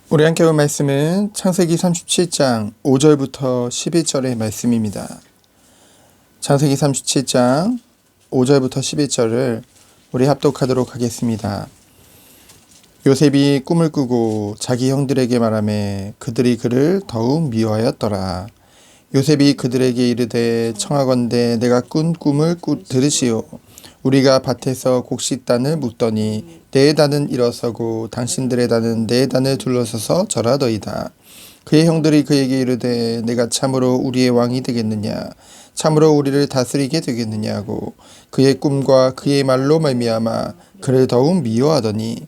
우리 함께 볼 말씀은 창세기 37장 5절부터 11절의 말씀입니다. 창세기 37장 5절부터 11절을 우리 합독하도록 하겠습니다. 요셉이 꿈을 꾸고 자기 형들에게 말하매 그들이 그를 더욱 미워하였더라. 요셉이 그들에게 이르되 청하건대 내가 꾼 꿈을 들으시오. 우리가 밭에서 곡식단을 묻더니 내 단은 일어서고 당신들의 단은 내 단을 둘러서서 절하더이다. 그의 형들이 그에게 이르되 내가 참으로 우리의 왕이 되겠느냐, 참으로 우리를 다스리게 되겠느냐고 그의 꿈과 그의 말로 말미암아 그를 더욱 미워하더니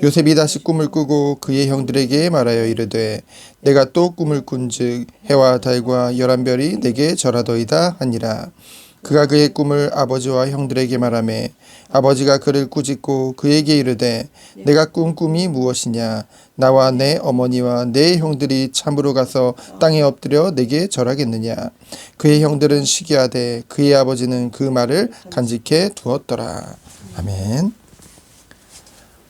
요셉이 다시 꿈을 꾸고 그의 형들에게 말하여 이르되 내가 또 꿈을 꾼즉 해와 달과 열한 별이 내게 절하더이다 하니라. 그가 그의 꿈을 아버지와 형들에게 말하매 아버지가 그를 꾸짖고 그에게 이르되 내가 꾼 꿈이 무엇이냐, 나와 내 어머니와 내 형들이 참으로 가서 땅에 엎드려 내게 절하겠느냐. 그의 형들은 시기하되 그의 아버지는 그 말을 간직해 두었더라. 아멘.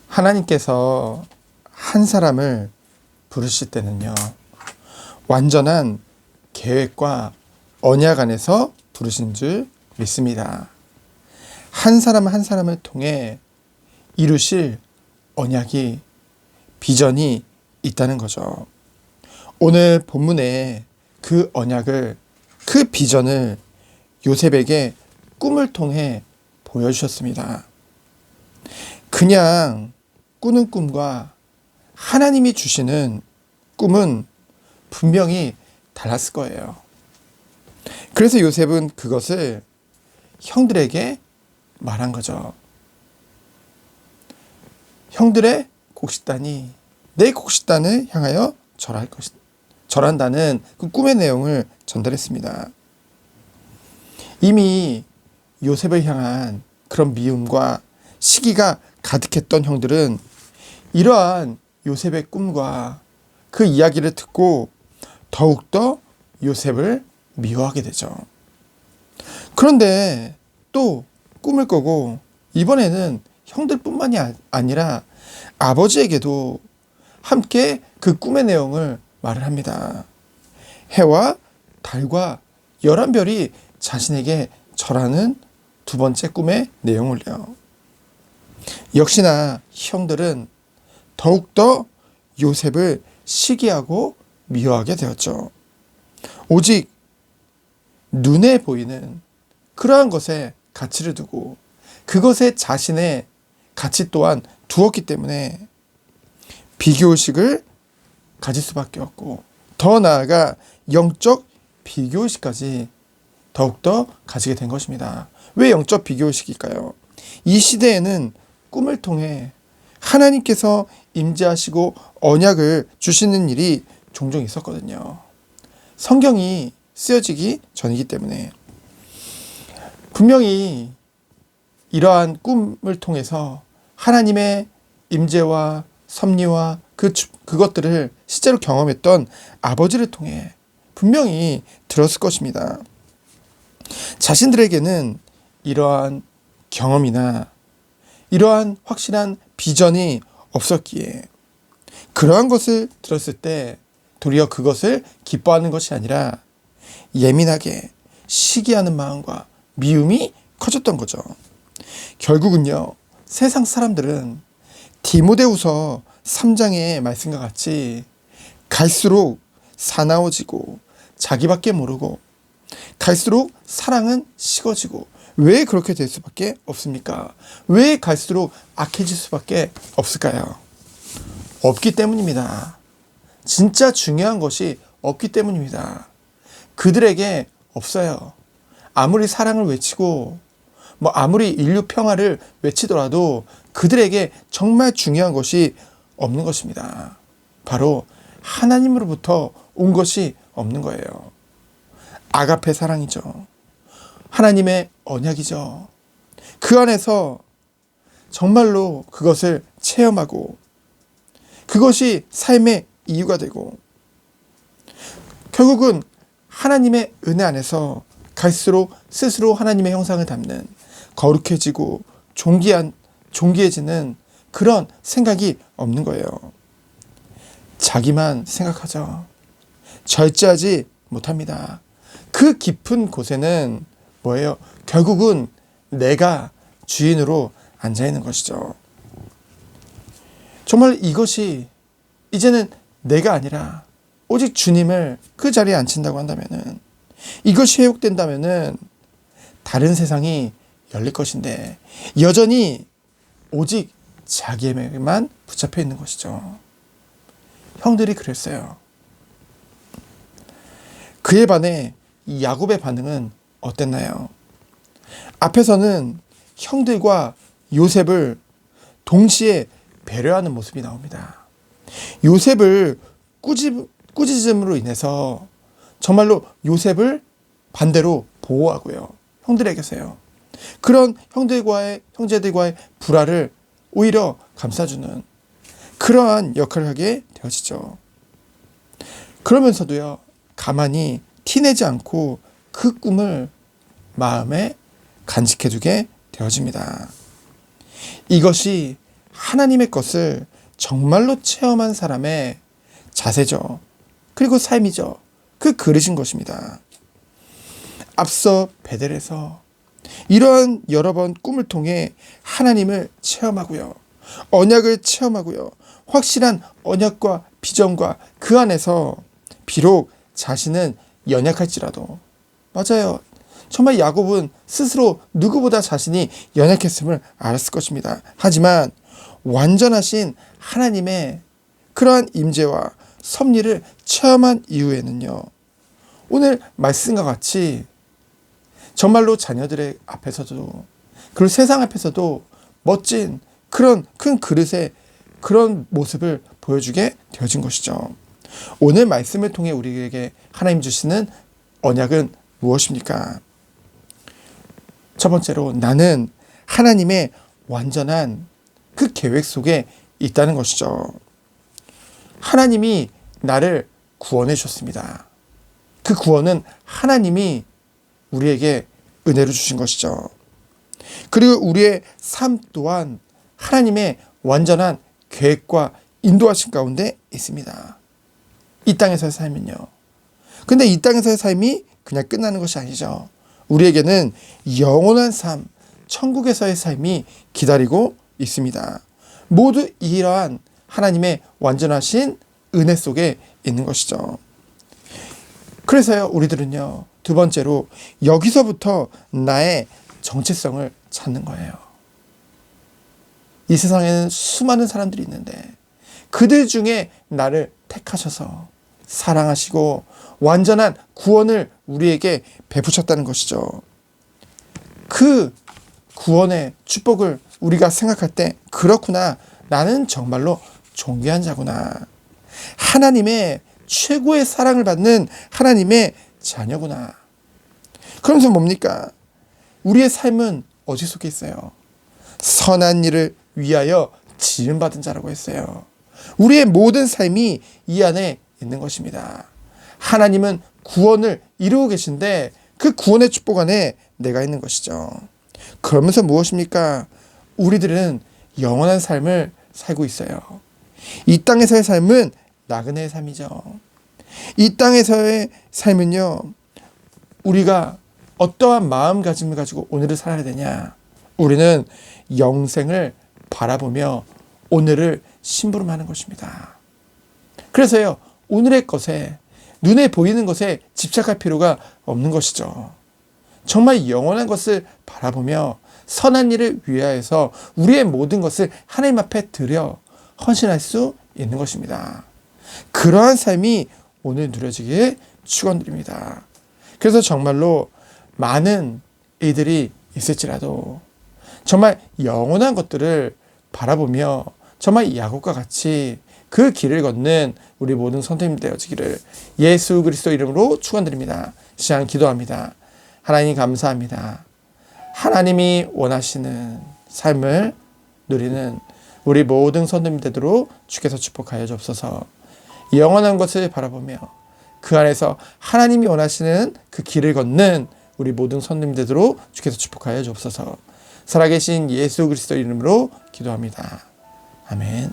하나님께서 한 사람을 부르실 때는요, 완전한 계획과 언약 안에서 부르신 줄 믿습니다. 한 사람 한 사람을 통해 이루실 언약이, 비전이 있다는 거죠. 오늘 본문에 그 언약을, 그 비전을 요셉에게 꿈을 통해 보여주셨습니다. 그냥 꾸는 꿈과 하나님이 주시는 꿈은 분명히 달랐을 거예요. 그래서 요셉은 그것을 형들에게 말한 거죠. 형들의 곡식단이 내 곡식단을 향하여 절할 것이다. 절한다는 그 꿈의 내용을 전달했습니다. 이미 요셉을 향한 그런 미움과 시기가 가득했던 형들은 이러한 요셉의 꿈과 그 이야기를 듣고 더욱더 요셉을 미워하게 되죠. 그런데 또 꿈을 꾸고 이번에는 형들뿐만이 아니라 아버지에게도 함께 그 꿈의 내용을 말을 합니다. 해와 달과 열한 별이 자신에게 절하는 두 번째 꿈의 내용을요. 역시나 형들은 더욱더 요셉을 시기하고 미워하게 되었죠. 오직 눈에 보이는 그러한 것에 가치를 두고 그것에 자신의 가치 또한 두었기 때문에 비교의식을 가질 수밖에 없고, 더 나아가 영적 비교의식까지 더욱더 가지게 된 것입니다. 왜 영적 비교의식일까요? 이 시대에는 꿈을 통해 하나님께서 임재하시고 언약을 주시는 일이 종종 있었거든요. 성경이 쓰여지기 전이기 때문에 분명히 이러한 꿈을 통해서 하나님의 임재와 섭리와 그것들을 실제로 경험했던 아버지를 통해 분명히 들었을 것입니다. 자신들에게는 이러한 경험이나 이러한 확실한 비전이 없었기에 그러한 것을 들었을 때 도리어 그것을 기뻐하는 것이 아니라 예민하게 시기하는 마음과 미움이 커졌던 거죠. 결국은요, 세상 사람들은 디모데후서 3장의 말씀과 같이 갈수록 사나워지고 자기밖에 모르고 갈수록 사랑은 식어지고, 왜 그렇게 될 수밖에 없습니까? 왜 갈수록 악해질 수밖에 없을까요? 없기 때문입니다. 진짜 중요한 것이 없기 때문입니다. 그들에게 없어요. 아무리 사랑을 외치고 아무리 인류 평화를 외치더라도 그들에게 정말 중요한 것이 없는 것입니다. 바로 하나님으로부터 온 것이 없는 거예요. 아가페 사랑이죠. 하나님의 언약이죠. 그 안에서 정말로 그것을 체험하고 그것이 삶의 이유가 되고, 결국은 하나님의 은혜 안에서 갈수록 스스로 하나님의 형상을 담는 거룩해지고 존귀해지는 그런 생각이 없는 거예요. 자기만 생각하죠. 절제하지 못합니다. 그 깊은 곳에는 뭐예요? 결국은 내가 주인으로 앉아 있는 것이죠. 정말 이것이 이제는 내가 아니라 오직 주님을 그 자리에 앉힌다고 한다면은, 이것이 회복된다면은 다른 세상이 열릴 것인데 여전히 오직 자기에게만 붙잡혀 있는 것이죠. 형들이 그랬어요. 그에 반해 이 야곱의 반응은 어땠나요? 앞에서는 형들과 요셉을 동시에 배려하는 모습이 나옵니다. 요셉을 꾸짖음으로 인해서 정말로 요셉을 반대로 보호하고요. 형들에게서요. 그런 형제들과의 불화를 오히려 감싸주는 그러한 역할을 하게 되어지죠. 그러면서도요, 가만히 티내지 않고 그 꿈을 마음에 간직해두게 되어집니다. 이것이 하나님의 것을 정말로 체험한 사람의 자세죠. 그리고 삶이죠. 그 그릇인 것입니다. 앞서 베델에서 이러한 여러 번 꿈을 통해 하나님을 체험하고요. 언약을 체험하고요. 확실한 언약과 비전과 그 안에서 비록 자신은 연약할지라도, 맞아요. 정말 야곱은 스스로 누구보다 자신이 연약했음을 알았을 것입니다. 하지만 완전하신 하나님의 그러한 임재와 섭리를 체험한 이후에는요, 오늘 말씀과 같이 정말로 자녀들의 앞에서도, 그리고 세상 앞에서도 멋진 그런 큰 그릇의 그런 모습을 보여주게 되어진 것이죠. 오늘 말씀을 통해 우리에게 하나님 주시는 언약은 무엇입니까? 첫 번째로, 나는 하나님의 완전한 그 계획 속에 있다는 것이죠. 하나님이 나를 구원해 주셨습니다. 그 구원은 하나님이 우리에게 은혜로 주신 것이죠. 그리고 우리의 삶 또한 하나님의 완전한 계획과 인도하심 가운데 있습니다. 이 땅에서의 삶은요. 근데 이 땅에서의 삶이 그냥 끝나는 것이 아니죠. 우리에게는 영원한 삶, 천국에서의 삶이 기다리고 있습니다. 모두 이러한 하나님의 완전하신 은혜 속에 있는 것이죠. 그래서요, 우리들은요, 두 번째로 여기서부터 나의 정체성을 찾는 거예요. 이 세상에는 수많은 사람들이 있는데 그들 중에 나를 택하셔서 사랑하시고 완전한 구원을 우리에게 베푸셨다는 것이죠. 그 구원의 축복을 우리가 생각할 때, 그렇구나, 나는 정말로 존귀한 자구나, 하나님의 최고의 사랑을 받는 하나님의 자녀구나. 그러면서 뭡니까? 우리의 삶은 어디 속에 있어요? 선한 일을 위하여 지음받은 자라고 했어요. 우리의 모든 삶이 이 안에 있는 것입니다. 하나님은 구원을 이루고 계신데 그 구원의 축복 안에 내가 있는 것이죠. 그러면서 무엇입니까? 우리들은 영원한 삶을 살고 있어요. 이 땅에서의 삶은 나그네의 삶이죠. 이 땅에서의 삶은요, 우리가 어떠한 마음가짐을 가지고 오늘을 살아야 되냐? 우리는 영생을 바라보며 오늘을 심부름하는 것입니다. 그래서요, 오늘의 것에, 눈에 보이는 것에 집착할 필요가 없는 것이죠. 정말 영원한 것을 바라보며 선한 일을 위하여서 우리의 모든 것을 하나님 앞에 드려 헌신할 수 있는 것입니다. 그러한 삶이 오늘 누려지길 축원드립니다. 그래서 정말로 많은 이들이 있을지라도 정말 영원한 것들을 바라보며 정말 야곱과 같이 그 길을 걷는 우리 모든 선생님 되어지기를 예수 그리스도 이름으로 축원드립니다. 시간 기도합니다. 하나님 감사합니다. 하나님이 원하시는 삶을 누리는 우리 모든 선생님 되도록 주께서 축복하여 주옵소서. 영원한 것을 바라보며 그 안에서 하나님이 원하시는 그 길을 걷는 우리 모든 선생님 되도록 주께서 축복하여 주옵소서. 살아계신 예수 그리스도 이름으로 기도합니다. 아멘.